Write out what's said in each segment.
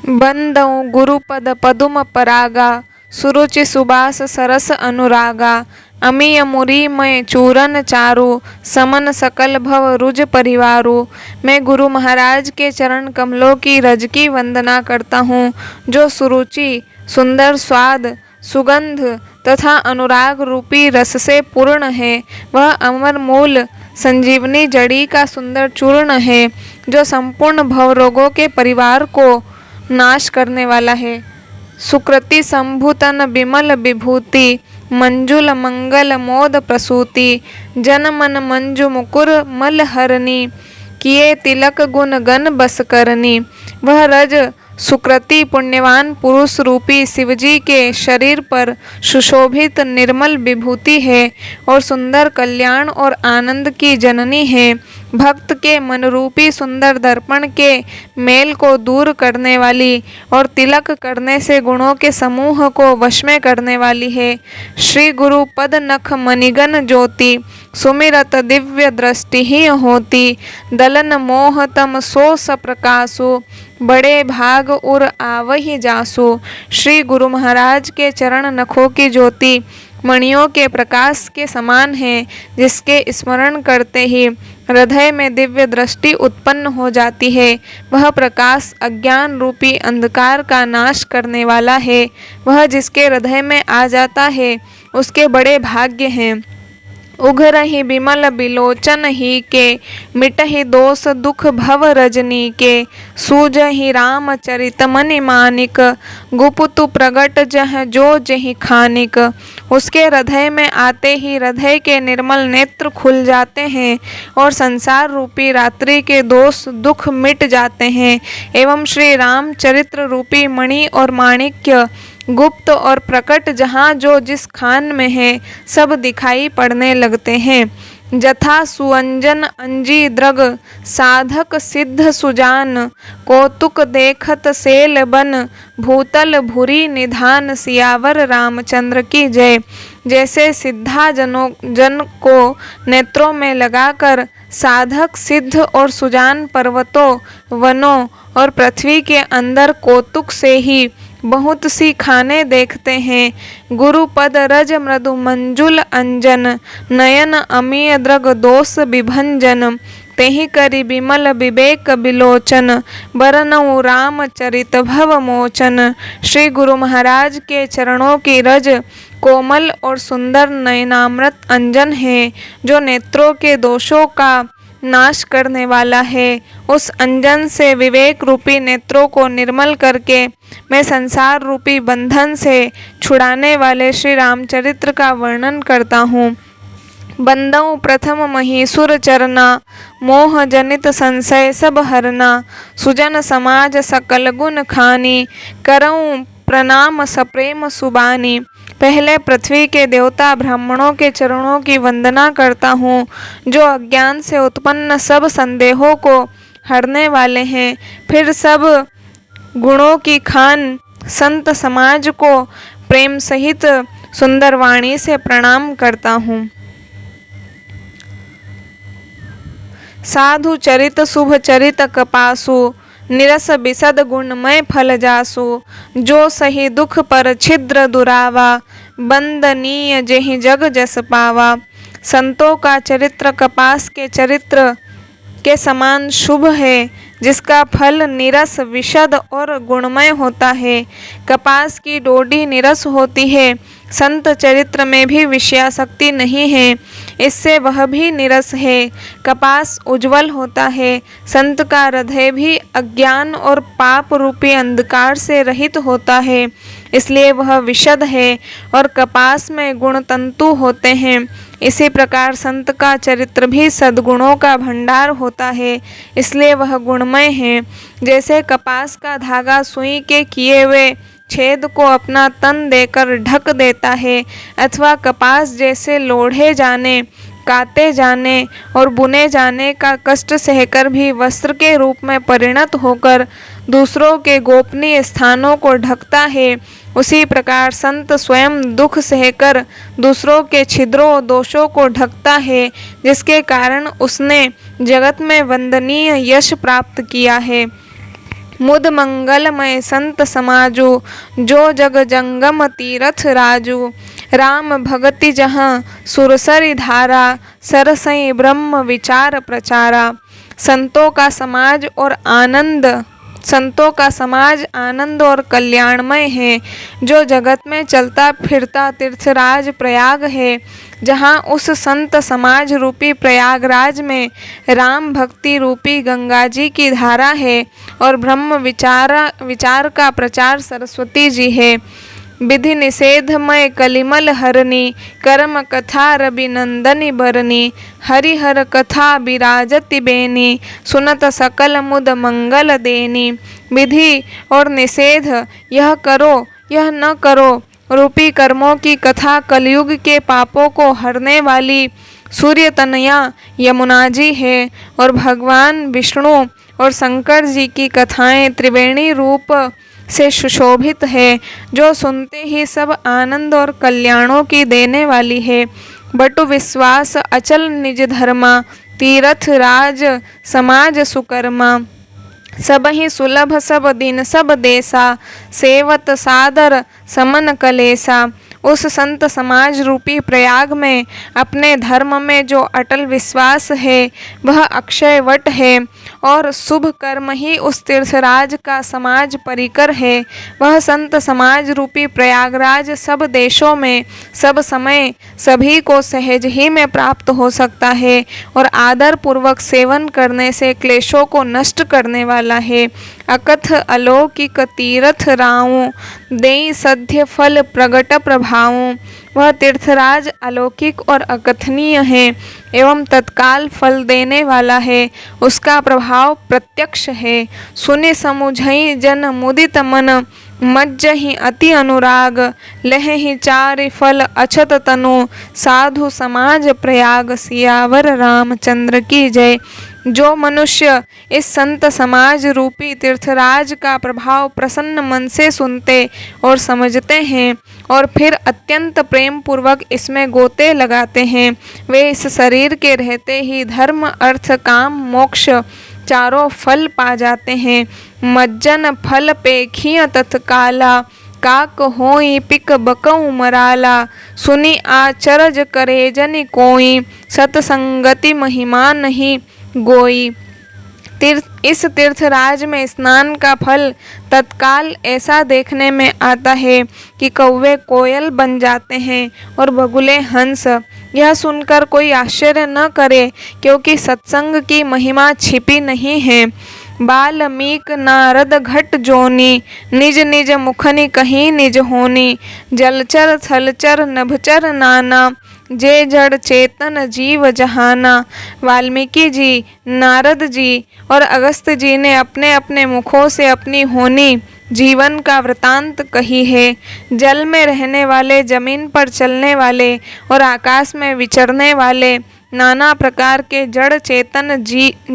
बंदौ गुरुपद पदुम परागा, सुरुचि सुबास सरस अनुरागा। अमीय मुरीमय चूरन चारु, समन सकल भव रुज परिवारु। मैं गुरु महाराज के चरण कमलों की रज की वंदना करता हूँ, जो सुरुचि, सुंदर स्वाद, सुगंध तथा अनुराग रूपी रस से पूर्ण है। वह अमर मूल संजीवनी जड़ी का सुंदर चूर्ण है, जो संपूर्ण भवरोगों के परिवार को नाश करने वाला है। सुकृति संभूतन विमल विभूति, मंजुल मंगल मोद प्रसूति। जन मन मंजु मुकुर मल हरनी, किए तिलक गुण गण बस करनी। वह रज सुकृति पुण्यवान पुरुष रूपी शिवजी के शरीर पर सुशोभित निर्मल विभूति है और सुंदर कल्याण और आनंद की जननी है। भक्त के मनरूपी सुंदर दर्पण के मेल को दूर करने वाली और तिलक करने से गुणों के समूह को वश में करने वाली है। श्री गुरु पद नख मणिगन ज्योति, सुमिरत दिव्य दृष्टि ही होती। दलन मोह तम सो सप्रकाशु, बड़े भाग उर आवहि जासु। श्री गुरु महाराज के चरण नखों की ज्योति मणियों के प्रकाश के समान है, जिसके स्मरण करते ही हृदय में दिव्य दृष्टि उत्पन्न हो जाती है। वह प्रकाश अज्ञान रूपी अंधकार का नाश करने वाला है। वह जिसके हृदय में आ जाता है, उसके बड़े भाग्य हैं। उघरहि बिमल बिलोचन ही के, मिटहि दोष दुख भव रजनी के। सूझहि राम चरित मनि मानिक, गुप्तु प्रगट जह जो जहि खानिक। उसके हृदय में आते ही हृदय के निर्मल नेत्र खुल जाते हैं और संसार रूपी रात्रि के दोष दुख मिट जाते हैं, एवं श्री राम चरित्र रूपी मणि और माणिक्य गुप्त और प्रकट जहाँ जो जिस खान में है, सब दिखाई पड़ने लगते हैं। जथा सुअंजन अंजी द्रग, साधक सिद्ध सुजान। कौतुक देखत सेल बन, भूतल भूरी निधान। सियावर रामचंद्र की जय। जैसे सिद्धा जन को नेत्रों में लगाकर साधक सिद्ध और सुजान पर्वतों, वनों और पृथ्वी के अंदर कौतुक से ही बहुत सी खाने देखते हैं। गुरुपद रज मृदु मंजुल अंजन, नयन अमीय द्रग दोष विभंजन। तेहि करि विमल विवेक बिलोचन, बरनऊ राम चरित भव मोचन। श्री गुरु महाराज के चरणों की रज कोमल और सुंदर नयनामृत अंजन है, जो नेत्रों के दोषों का नाश करने वाला है। उस अंजन से विवेक रूपी नेत्रों को निर्मल करके मैं संसार रूपी बंधन से छुड़ाने वाले श्री रामचरित्र का वर्णन करता हूँ। बंदौ प्रथम महीसुर चरना, मोह जनित संशय सब हरना। सुजन समाज सकल गुण खानी, करऊँ प्रणाम सप्रेम सुबानी। पहले पृथ्वी के देवता ब्राह्मणों के चरणों की वंदना करता हूँ, जो अज्ञान से उत्पन्न सब संदेहों को हरने वाले हैं। फिर सब गुणों की खान संत समाज को प्रेम सहित सुंदर वाणी से प्रणाम करता हूँ। साधु चरित शुभ चरित कपासु, निरस बिसद गुणमय फल जासु। जो सही दुख पर छिद्र दुरावा, बंदनीय जेहि जग जस पावा। संतों का चरित्र कपास के चरित्र के समान शुभ है, जिसका फल निरस विशद और गुणमय होता है। कपास की डोडी निरस होती है, संत चरित्र में भी विषयासक्ति नहीं है, इससे वह भी निरस है। कपास उज्जवल होता है, संत का हृदय भी अज्ञान और पाप रूपी अंधकार से रहित होता है, इसलिए वह विशद है और कपास में गुण तंतु होते हैं। इसी प्रकार संत का चरित्र भी सद्गुणों का भंडार होता है, इसलिए वह गुणमय है। जैसे कपास का धागा सुई के किए हुए छेद को अपना तन देकर ढक देता है, अथवा कपास जैसे लोढ़े जाने, काते जाने और बुने जाने का कष्ट सहकर भी वस्त्र के रूप में परिणत होकर दूसरों के गोपनीय स्थानों को ढकता है, उसी प्रकार संत स्वयं दुख सहकर दूसरों के छिद्रों दोषों को ढकता है, जिसके कारण उसने जगत में वंदनीय यश प्राप्त किया है। मुद मंगलमय संत समाजु, जो जग जंगम तीरथ राजू। राम भगति जहाँ सुरसरी धारा, सरसई ब्रह्म विचार प्रचारा। संतों का समाज आनंद और कल्याणमय है। जो जगत में चलता फिरता तीर्थराज प्रयाग है, जहाँ उस संत समाज रूपी प्रयागराज में राम भक्ति रूपी गंगा जी की धारा है और ब्रह्म विचार का प्रचार सरस्वती जी है। विधि निषेधमय कलिमल हरनी, कर्म कथा रवि नंदनी बरनी। हरिहर कथा विराजति बेनी, सुनत सकल मुद मंगल देनी। विधि और निषेध, यह करो यह न करो रूपी कर्मों की कथा कलयुग के पापों को हरने वाली सूर्य तनया यमुना जी है। और भगवान विष्णु और शंकर जी की कथाएं त्रिवेणी रूप से सुशोभित है, जो सुनते ही सब आनंद और कल्याणों की देने वाली है। बटु विश्वास अचल निज धर्मा, तीरथ राज समाज सुकर्मा। सब ही सुलभ सब दिन सब देसा, सेवत सादर समन कलेसा। उस संत समाज रूपी प्रयाग में अपने धर्म में जो अटल विश्वास है वह अक्षय वट है, और शुभ कर्म ही उस तीर्थराज का समाज परिकर है। वह संत समाज रूपी प्रयागराज सब देशों में सब समय सभी को सहज ही में प्राप्त हो सकता है, और आदर पूर्वक सेवन करने से क्लेशों को नष्ट करने वाला है। अकथ अलौकिक तीर्थ राऊं, देई सद्य फल प्रगट प्रभाऊं। वह तीर्थराज अलौकिक और अकथनीय है एवं तत्काल फल देने वाला है, उसका प्रभाव प्रत्यक्ष है। सुनि समुझई जन मुदित मन, मज्जहि अति अनुराग। लहहि चारि फल अछत तनु, साधु समाज प्रयाग। सियावर रामचंद्र की जय। जो मनुष्य इस संत समाज रूपी तीर्थराज का प्रभाव प्रसन्न मन से सुनते और समझते हैं और फिर अत्यंत प्रेम पूर्वक इसमें गोते लगाते हैं, वे इस शरीर के रहते ही धर्म अर्थ काम मोक्ष चारों फल पा जाते हैं। मज्जन फल पेखिय तत्काला, काक होई पिक बकऊ मराला। सुनी आचरज करे जनि कोई, सतसंगति महिमा नहीं गोई। इस तीर्थराज में स्नान का फल तत्काल ऐसा देखने में आता है कि कौवे कोयल बन जाते हैं और बगुले हंस। यह सुनकर कोई आश्चर्य न करे, क्योंकि सत्संग की महिमा छिपी नहीं है। बाल्मीक नारद घट जोनी, निज निज मुखनि कहीं निज होनी। जलचर थलचर नभचर नाना, जे जड़ चेतन जीव जहाना। वाल्मीकि जी, नारद जी और अगस्त जी ने अपने अपने मुखों से अपनी होनी जीवन का वृतांत कही है। जल में रहने वाले, जमीन पर चलने वाले और आकाश में विचरने वाले नाना प्रकार के जड़ चेतन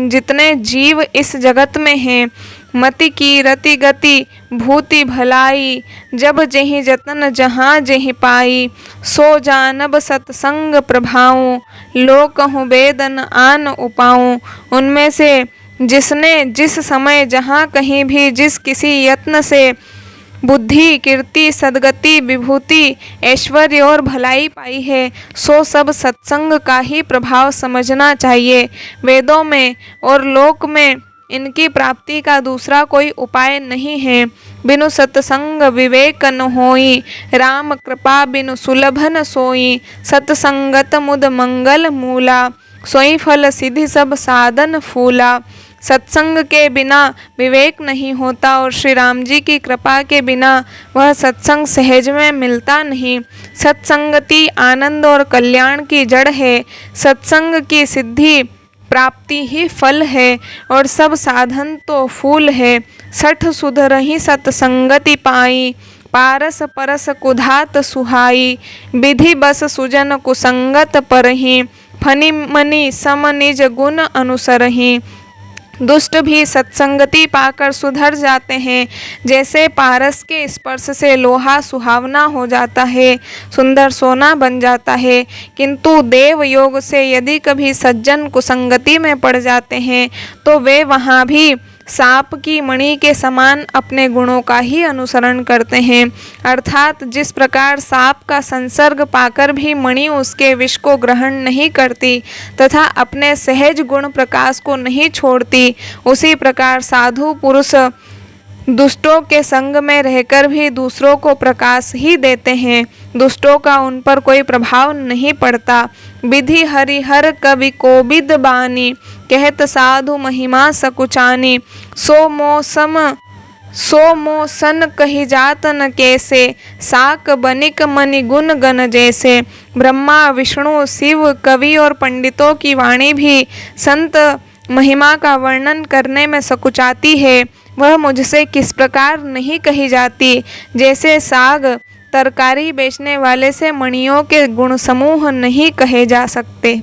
जितने जीव इस जगत में हैं, मति की रति गति भूति भलाई, जब जेहि जतन जहाँ जेहि पाई। सो जानब सत्संग प्रभाऊं, लोकहु वेदन आन उपाऊं। उनमें से जिसने जिस समय जहाँ कहीं भी जिस किसी यत्न से बुद्धि कीर्ति सद्गति विभूति ऐश्वर्य और भलाई पाई है, सो सब सत्संग का ही प्रभाव समझना चाहिए। वेदों में और लोक में इनकी प्राप्ति का दूसरा कोई उपाय नहीं है। बिनु सत्संग विवेक न होई, राम कृपा बिनु सुलभन सोई। सत्संगत मुद मंगल मूला, सोई फल सिद्धि सब साधन फूला। सत्संग के बिना विवेक नहीं होता और श्री राम जी की कृपा के बिना वह सत्संग सहज में मिलता नहीं। सत्संगति आनंद और कल्याण की जड़ है। सत्संग की सिद्धि प्राप्ति ही फल है और सब साधन तो फूल है। सठ सुधरहि सत्संगति पाई, पारस परस कुधात सुहाई। विधि बस सुजन कुसंगत परहि, फनि मनि सम निज गुण अनुसरहि। दुष्ट भी सत्संगति पाकर सुधर जाते हैं। जैसे पारस के स्पर्श से लोहा सुहावना हो जाता है, सुंदर सोना बन जाता है, किंतु देव योग से यदि कभी सज्जन कुसंगति में पड़ जाते हैं तो वे वहाँ भी सांप की मणि के समान अपने गुणों का ही अनुसरण करते हैं। अर्थात जिस प्रकार सांप का संसर्ग पाकर भी मणि उसके विष को ग्रहण नहीं करती तथा अपने सहज गुण प्रकाश को नहीं छोड़ती, उसी प्रकार साधु पुरुष दुष्टों के संग में रहकर भी दूसरों को प्रकाश ही देते हैं। दुष्टों का उन पर कोई प्रभाव नहीं पड़ता। विधि हरिहर कवि कोबिद बानी, कहत साधु महिमा सकुचानी। सो मोसन कही जात न कैसे, साक बनिक मनि गुण गण जैसे। ब्रह्मा विष्णु शिव कवि और पंडितों की वाणी भी संत महिमा का वर्णन करने में सकुचाती है। वह मुझसे किस प्रकार नहीं कही जाती, जैसे साग तरकारी बेचने वाले से मणियों के गुण समूह नहीं कहे जा सकते।